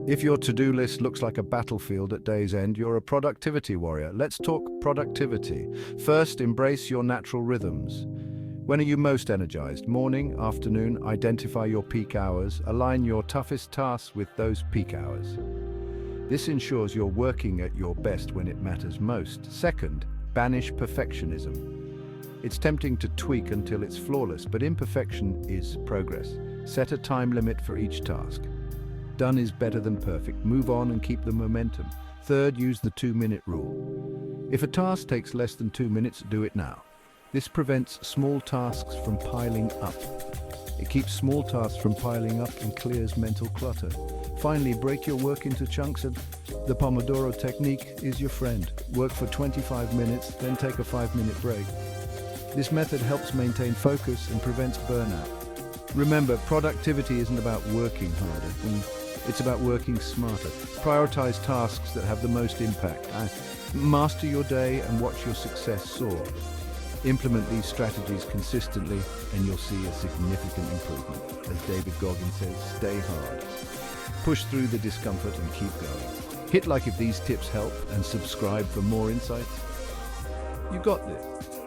If your to-do list looks like a battlefield at day's end, you're a productivity warrior. Let's talk productivity. First, embrace your natural rhythms. When are you most energized? Morning, afternoon? Identify your peak hours. Align your toughest tasks with those peak hours. This ensures you're working at your best when it matters most. Second, banish perfectionism. It's tempting to tweak until it's flawless, but imperfection is progress. Set a time limit for each task. Done is better than perfect. Move on and keep the momentum. Third, use the 2-minute rule. If a task takes less than 2 minutes, do it now. This prevents small tasks from piling up. It keeps small tasks from piling up and clears mental clutter. Finally, break your work into chunks, and the Pomodoro technique is your friend. Work for 25 minutes, then take a 5-minute break. This method helps maintain focus and prevents burnout. Remember, productivity isn't about working harder. It's about working smarter. Prioritize tasks that have the most impact. Master your day and watch your success soar. Implement these strategies consistently and you'll see a significant improvement. As David Goggins says, stay hard. Push through the discomfort and keep going. Hit like if these tips help and subscribe for more insights. You got this.